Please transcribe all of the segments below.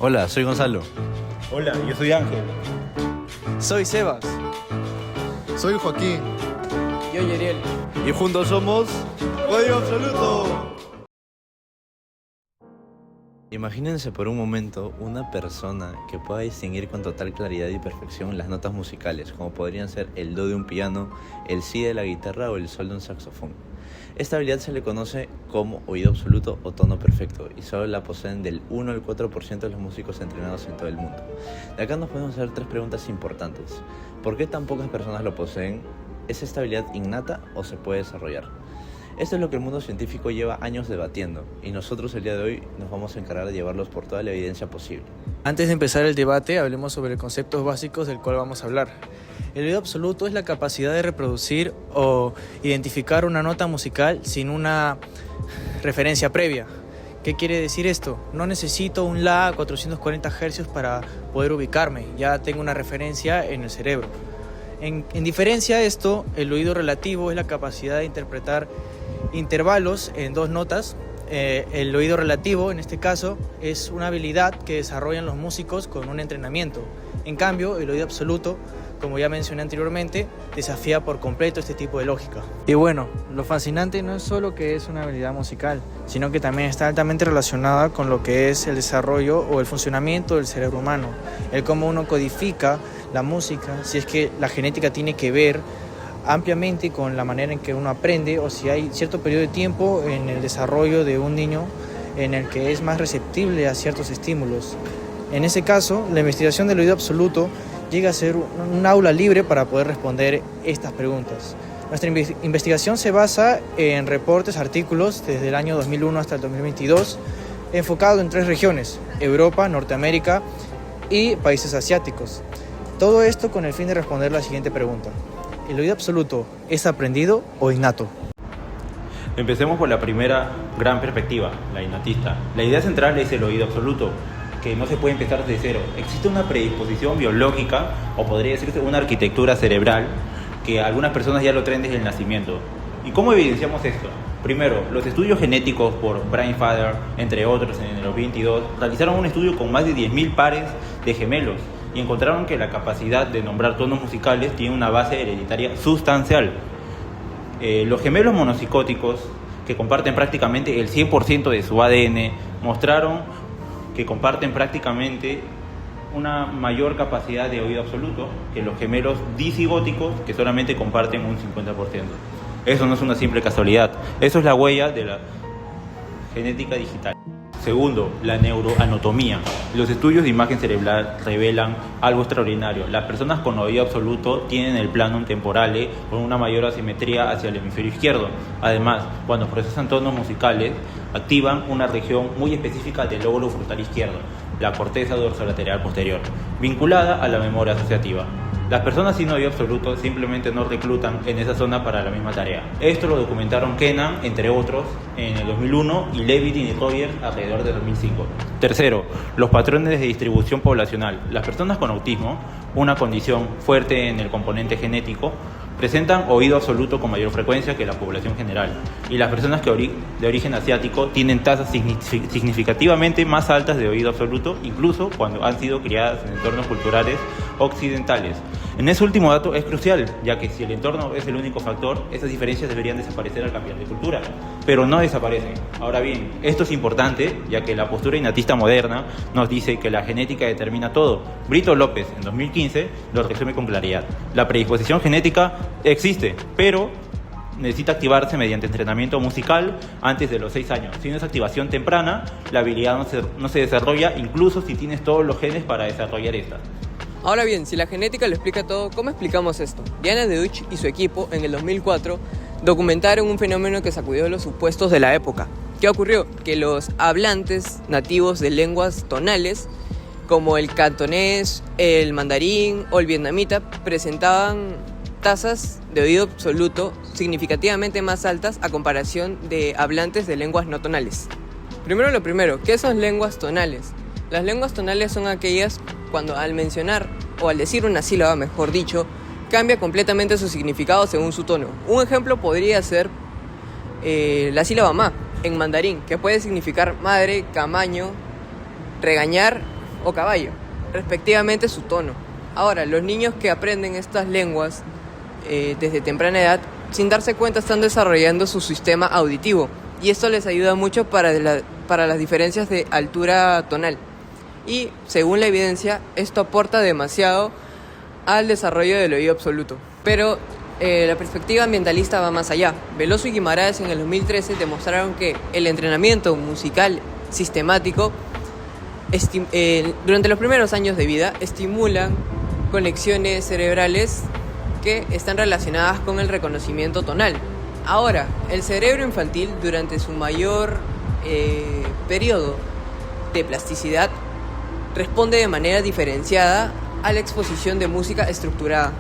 Hola, soy Gonzalo. Hola, yo soy Ángel. Soy Sebas. Soy Joaquín. Yo, Yeriel. Y juntos somos Radio Absoluto. Imagínense por un momento una persona que pueda distinguir con total claridad y perfección las notas musicales, como podrían ser el do de un piano, el si de la guitarra o el sol de un saxofón. Esta habilidad se le conoce como oído absoluto o tono perfecto y solo la poseen del 1 al 4% de los músicos entrenados en todo el mundo. De acá nos podemos hacer tres preguntas importantes. ¿Por qué tan pocas personas lo poseen? ¿Es esta habilidad innata o se puede desarrollar? Esto es lo que el mundo científico lleva años debatiendo y nosotros el día de hoy nos vamos a encargar de llevarlos por toda la evidencia posible. Antes de empezar el debate, hablemos sobre conceptos básicos del cual vamos a hablar. El oído absoluto es la capacidad de reproducir o identificar una nota musical sin una referencia previa. ¿Qué quiere decir esto? No necesito un La a 440 Hz para poder ubicarme, ya tengo una referencia en el cerebro. En diferencia a esto, el oído relativo es la capacidad de interpretar intervalos en dos notas. El oído relativo, en este caso, es una habilidad que desarrollan los músicos con un entrenamiento. En cambio, el oído absoluto, como ya mencioné anteriormente, desafía por completo este tipo de lógica. Y bueno, lo fascinante no es solo que es una habilidad musical, sino que también está altamente relacionada con lo que es el desarrollo o el funcionamiento del cerebro humano, el cómo uno codifica la música, si es que la genética tiene que ver ampliamente con la manera en que uno aprende o si hay cierto periodo de tiempo en el desarrollo de un niño en el que es más receptible a ciertos estímulos. En ese caso, la investigación del oído absoluto llega a ser un aula libre para poder responder estas preguntas. Nuestra investigación se basa en reportes, artículos desde el año 2001 hasta el 2022, enfocado en 3 regiones: Europa, Norteamérica y países asiáticos. Todo esto con el fin de responder la siguiente pregunta: ¿el oído absoluto es aprendido o innato? Empecemos por la primera gran perspectiva, la innatista. La idea central es el oído absoluto, que no se puede empezar desde cero. Existe una predisposición biológica, o podría decirse una arquitectura cerebral, que algunas personas ya lo traen desde el nacimiento. ¿Y cómo evidenciamos esto? Primero, los estudios genéticos por Brian Fader, entre otros, en el 2022, realizaron un estudio con más de 10.000 pares de gemelos y encontraron que la capacidad de nombrar tonos musicales tiene una base hereditaria sustancial. Los gemelos monocicóticos, que comparten prácticamente el 100% de su ADN, mostraron que comparten prácticamente una mayor capacidad de oído absoluto que los gemelos disigóticos, que solamente comparten un 50%. Eso no es una simple casualidad, eso es la huella de la genética digital. Segundo, la neuroanatomía. Los estudios de imagen cerebral revelan algo extraordinario. Las personas con oído absoluto tienen el plano temporal con una mayor asimetría hacia el hemisferio izquierdo. Además, cuando procesan tonos musicales, activan una región muy específica del lóbulo frontal izquierdo, la corteza dorsolateral posterior, vinculada a la memoria asociativa. Las personas sin oído absoluto simplemente no reclutan en esa zona para la misma tarea. Esto lo documentaron Kennan, entre otros, en el 2001 y Levitin y Rogers alrededor de 2005. Tercero, los patrones de distribución poblacional. Las personas con autismo, una condición fuerte en el componente genético, presentan oído absoluto con mayor frecuencia que la población general, y las personas de origen asiático tienen tasas significativamente más altas de oído absoluto, incluso cuando han sido criadas en entornos culturales occidentales. En ese último dato es crucial, ya que si el entorno es el único factor, esas diferencias deberían desaparecer al cambiar de cultura, pero no desaparecen. Ahora bien, esto es importante, ya que la postura innatista moderna nos dice que la genética determina todo. Brito López, en 2015, lo resume con claridad. La predisposición genética existe, pero necesita activarse mediante entrenamiento musical antes de los 6 años. Sin esa activación temprana, la habilidad no se desarrolla, incluso si tienes todos los genes para desarrollar esta. Ahora bien, si la genética lo explica todo, ¿cómo explicamos esto? Diana Deutsch y su equipo, en el 2004, documentaron un fenómeno que sacudió los supuestos de la época. ¿Qué ocurrió? Que los hablantes nativos de lenguas tonales, como el cantonés, el mandarín o el vietnamita, presentaban tasas de oído absoluto significativamente más altas a comparación de hablantes de lenguas no tonales. Primero, ¿qué son lenguas tonales? Las lenguas tonales son aquellas cuando al mencionar o al decir una sílaba, mejor dicho, cambia completamente su significado según su tono. Un ejemplo podría ser la sílaba ma en mandarín, que puede significar madre, camaño, regañar o caballo, respectivamente su tono. Ahora, los niños que aprenden estas lenguas desde temprana edad, sin darse cuenta están desarrollando su sistema auditivo, y esto les ayuda mucho para las diferencias de altura tonal. Y según la evidencia, esto aporta demasiado al desarrollo del oído absoluto. Pero la perspectiva ambientalista va más allá. Veloso y Guimaraes en el 2013 demostraron que el entrenamiento musical sistemático durante los primeros años de vida estimulan conexiones cerebrales que están relacionadas con el reconocimiento tonal. Ahora, el cerebro infantil durante su mayor periodo de plasticidad responde de manera diferenciada a la exposición de música estructurada.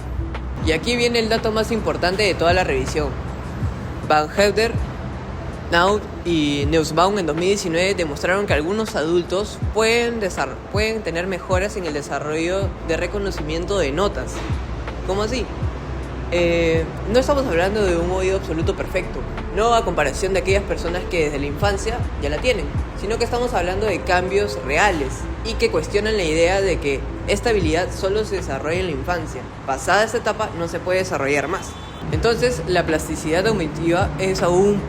Y aquí viene el dato más importante de toda la revisión. Van Helder, Naut y Nussbaum en 2019 demostraron que algunos adultos pueden tener mejoras en el desarrollo de reconocimiento de notas. ¿Cómo así? No estamos hablando de un oído absoluto perfecto, no a comparación de aquellas personas que desde la infancia ya la tienen, sino que estamos hablando de cambios reales y que cuestionan la idea de que esta habilidad solo se desarrolla en la infancia. Pasada esta etapa no se puede desarrollar más. Entonces la plasticidad auditiva es aún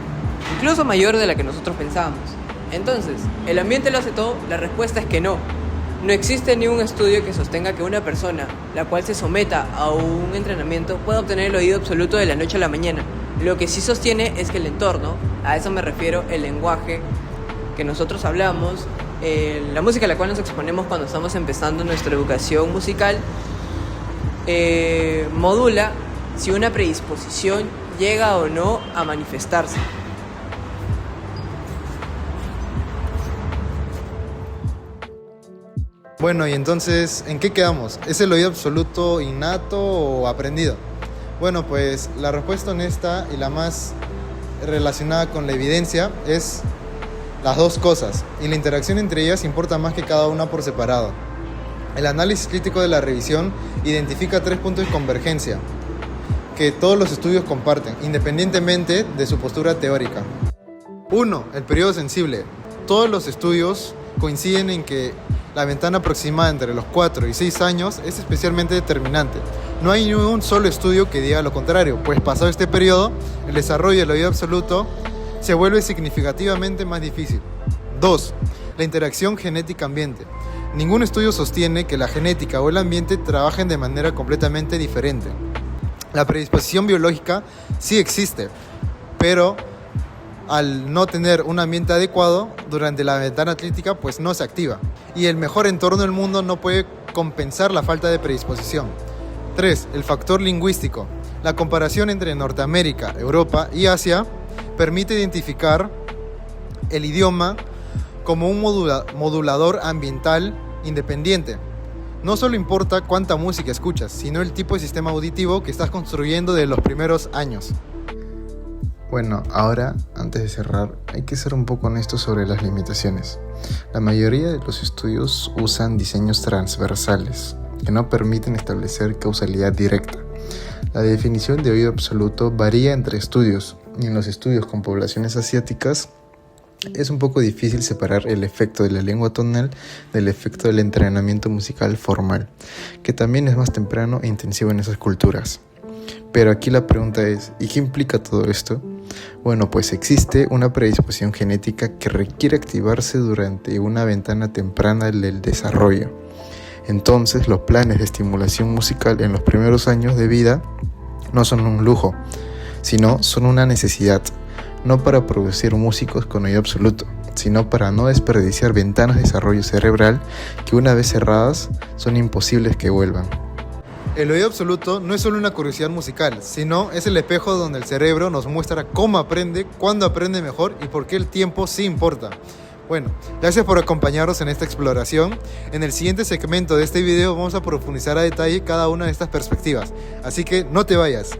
incluso mayor de la que nosotros pensábamos. Entonces, ¿el ambiente lo hace todo? La respuesta es que no. No existe ningún estudio que sostenga que una persona, la cual se someta a un entrenamiento, pueda obtener el oído absoluto de la noche a la mañana. Lo que sí sostiene es que el entorno, a eso me refiero, el lenguaje que nosotros hablamos, la música a la cual nos exponemos cuando estamos empezando nuestra educación musical, modula si una predisposición llega o no a manifestarse. Bueno, y entonces, ¿en qué quedamos? ¿Es el oído absoluto innato o aprendido? Bueno, pues la respuesta honesta y la más relacionada con la evidencia es las dos cosas, y la interacción entre ellas importa más que cada una por separado. El análisis crítico de la revisión identifica 3 puntos de convergencia que todos los estudios comparten, independientemente de su postura teórica. 1. El periodo sensible. Todos los estudios coinciden en que la ventana aproximada entre los 4 y 6 años es especialmente determinante. No hay ni un solo estudio que diga lo contrario, pues pasado este periodo, el desarrollo del oído absoluto se vuelve significativamente más difícil. 2. La interacción genética-ambiente. Ningún estudio sostiene que la genética o el ambiente trabajen de manera completamente diferente. La predisposición biológica sí existe, pero al no tener un ambiente adecuado durante la ventana atlética, pues no se activa. Y el mejor entorno del mundo no puede compensar la falta de predisposición. 3. El factor lingüístico. La comparación entre Norteamérica, Europa y Asia permite identificar el idioma como un modulador ambiental independiente. No solo importa cuánta música escuchas, sino el tipo de sistema auditivo que estás construyendo desde los primeros años. Bueno, ahora, antes de cerrar, hay que ser un poco honestos sobre las limitaciones. La mayoría de los estudios usan diseños transversales, que no permiten establecer causalidad directa. La definición de oído absoluto varía entre estudios, y en los estudios con poblaciones asiáticas es un poco difícil separar el efecto de la lengua tonal del efecto del entrenamiento musical formal, que también es más temprano e intensivo en esas culturas. Pero aquí la pregunta es, ¿y qué implica todo esto? Bueno, pues existe una predisposición genética que requiere activarse durante una ventana temprana del desarrollo. Entonces, los planes de estimulación musical en los primeros años de vida no son un lujo, sino son una necesidad, no para producir músicos con oído absoluto, sino para no desperdiciar ventanas de desarrollo cerebral que una vez cerradas son imposibles que vuelvan. El oído absoluto no es solo una curiosidad musical, sino es el espejo donde el cerebro nos muestra cómo aprende, cuándo aprende mejor y por qué el tiempo sí importa. Bueno, gracias por acompañarnos en esta exploración. En el siguiente segmento de este video vamos a profundizar a detalle cada una de estas perspectivas, así que no te vayas.